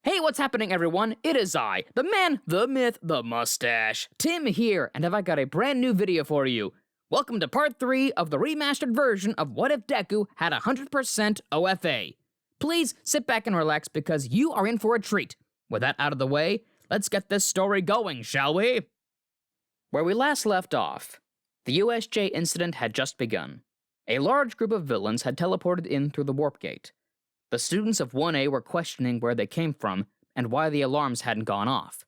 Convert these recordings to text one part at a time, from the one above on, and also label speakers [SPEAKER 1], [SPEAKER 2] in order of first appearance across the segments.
[SPEAKER 1] Hey, what's happening, everyone? It is I, the man, the myth, the mustache, Tim here, and I got a brand new video for you. Welcome to part 3 of the remastered version of What If Deku had 100% OFA. Please sit back and relax because you are in for a treat. With that out of the way, let's get this story going, shall we? Where we last left off, the USJ incident had just begun. A large group of villains had teleported in through the warp gate. The students of 1A were questioning where they came from and why the alarms hadn't gone off.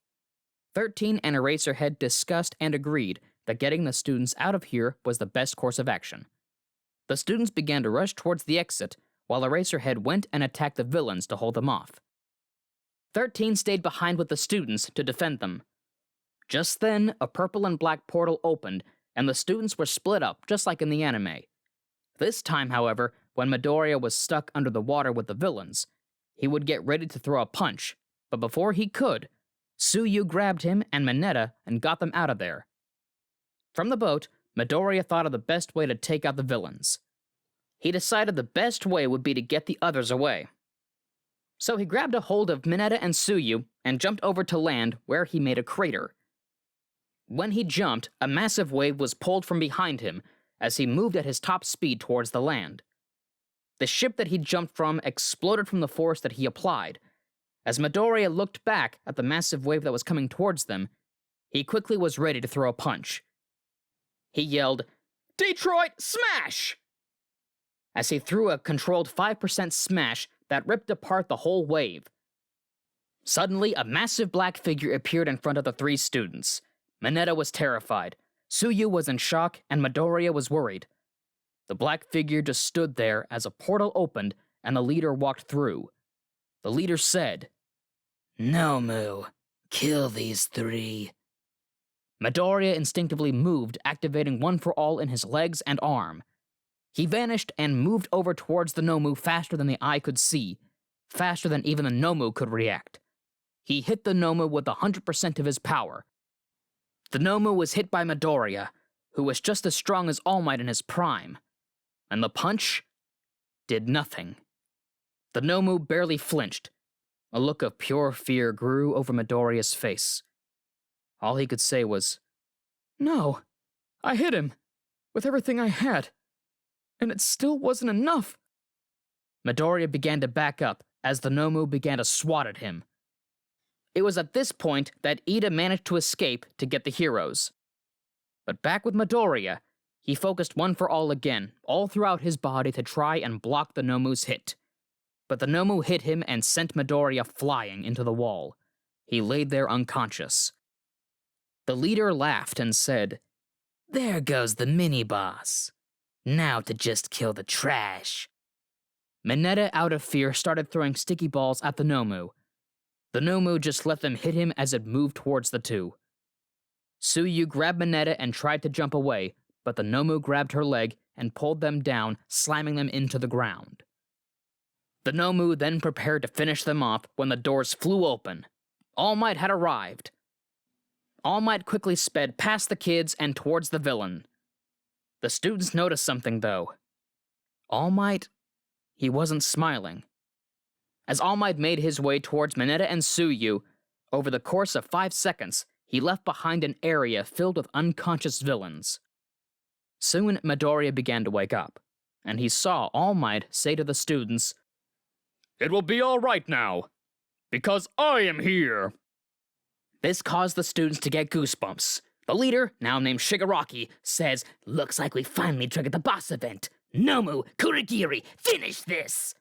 [SPEAKER 1] 13 and Eraserhead discussed and agreed that getting the students out of here was the best course of action. The students began to rush towards the exit, while Eraserhead went and attacked the villains to hold them off. 13 stayed behind with the students to defend them. Just then, a purple and black portal opened, and the students were split up, just like in the anime. This time, however, when Midoriya was stuck under the water with the villains, he would get ready to throw a punch, but before he could, Tsuyu grabbed him and Mineta and got them out of there. From the boat, Midoriya thought of the best way to take out the villains. He decided the best way would be to get the others away. So he grabbed a hold of Mineta and Tsuyu and jumped over to land where he made a crater. When he jumped, a massive wave was pulled from behind him as he moved at his top speed towards the land. The ship that he jumped from exploded from the force that he applied. As Midoriya looked back at the massive wave that was coming towards them, he quickly was ready to throw a punch. He yelled, "Detroit, smash!" as he threw a controlled 5% smash that ripped apart the whole wave. Suddenly, a massive black figure appeared in front of the three students. Mineta was terrified, Tsuyu was in shock, and Midoriya was worried. The black figure just stood there as a portal opened and the leader walked through. The leader said, "Nomu, kill these three." Midoriya instinctively moved, activating One for All in his legs and arm. He vanished and moved over towards the Nomu faster than the eye could see, faster than even the Nomu could react. He hit the Nomu with 100% of his power. The Nomu was hit by Midoriya, who was just as strong as All Might in his prime. And the punch did nothing. The Nomu barely flinched. A look of pure fear grew over Midoriya's face. All he could say was, "No, I hit him, with everything I had, and it still wasn't enough." Midoriya began to back up as the Nomu began to swat at him. It was at this point that Ida managed to escape to get the heroes. But back with Midoriya, he focused One for All again, all throughout his body to try and block the Nomu's hit. But the Nomu hit him and sent Midoriya flying into the wall. He laid there unconscious. The leader laughed and said, "There goes the mini-boss. Now to just kill the trash." Mineta, out of fear, started throwing sticky balls at the Nomu. The Nomu just let them hit him as it moved towards the two. Tsuyu grabbed Mineta and tried to jump away, but the Nomu grabbed her leg and pulled them down, slamming them into the ground. The Nomu then prepared to finish them off when the doors flew open. All Might had arrived. All Might quickly sped past the kids and towards the villain. The students noticed something, though. All Might, he wasn't smiling. As All Might made his way towards Mineta and Tsuyu, over the course of 5 seconds, he left behind an area filled with unconscious villains. Soon, Midoriya began to wake up, and he saw All Might say to the students, "It will be all right now, because I am here." This caused the students to get goosebumps. The leader, now named Shigaraki, says, "Looks like we finally triggered the boss event. Nomu, Kurogiri, finish this!"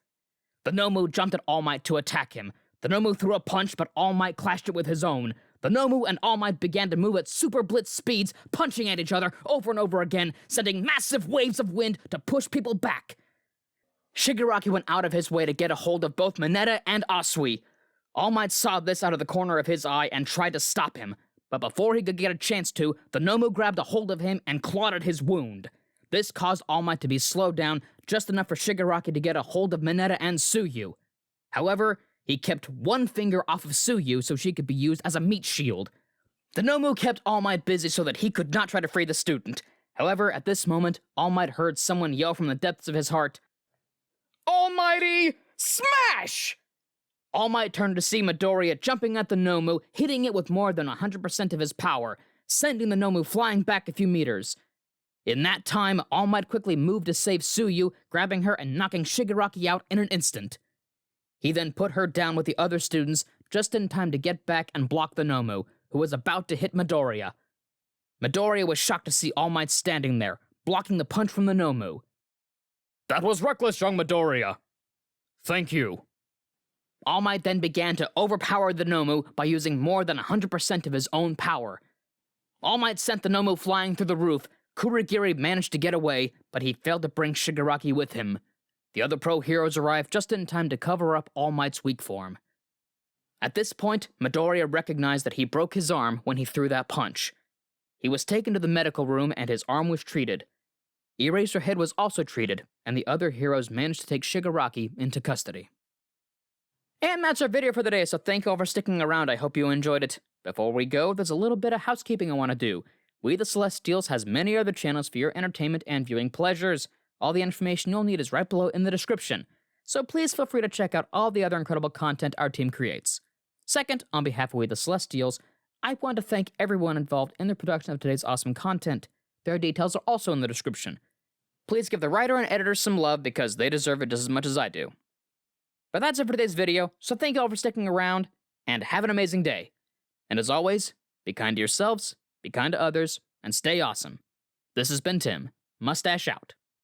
[SPEAKER 1] The Nomu jumped at All Might to attack him. The Nomu threw a punch, but All Might clashed it with his own. The Nomu and All Might began to move at super blitz speeds, punching at each other over and over again, sending massive waves of wind to push people back. Shigaraki went out of his way to get a hold of both Mineta and Asui. All Might saw this out of the corner of his eye and tried to stop him, but before he could get a chance to, the Nomu grabbed a hold of him and clawed at his wound. This caused All Might to be slowed down just enough for Shigaraki to get a hold of Mineta and Tsuyu. However, he kept one finger off of Tsuyu so she could be used as a meat shield. The Nomu kept All Might busy so that he could not try to free the student. However, at this moment, All Might heard someone yell from the depths of his heart, "Almighty Smash!" All Might turned to see Midoriya jumping at the Nomu, hitting it with more than 100% of his power, sending the Nomu flying back a few meters. In that time, All Might quickly moved to save Tsuyu, grabbing her and knocking Shigaraki out in an instant. He then put her down with the other students, just in time to get back and block the Nomu, who was about to hit Midoriya. Midoriya was shocked to see All Might standing there, blocking the punch from the Nomu. "That was reckless, young Midoriya. Thank you." All Might then began to overpower the Nomu by using more than 100% of his own power. All Might sent the Nomu flying through the roof. Kurogiri managed to get away, but he failed to bring Shigaraki with him. The other pro heroes arrived just in time to cover up All Might's weak form. At this point, Midoriya recognized that he broke his arm when he threw that punch. He was taken to the medical room and his arm was treated. Eraserhead was also treated, and the other heroes managed to take Shigaraki into custody. And that's our video for the day, so thank you all for sticking around. I hope you enjoyed it. Before we go, there's a little bit of housekeeping I want to do. We the Celestials has many other channels for your entertainment and viewing pleasures. All the information you'll need is right below in the description, so please feel free to check out all the other incredible content our team creates. Second, on behalf of We the Celestials, I want to thank everyone involved in the production of today's awesome content. Their details are also in the description. Please give the writer and editor some love because they deserve it just as much as I do. But that's it for today's video, so thank you all for sticking around, and have an amazing day. And as always, be kind to yourselves, be kind to others, and stay awesome. This has been Tim, Mustache out.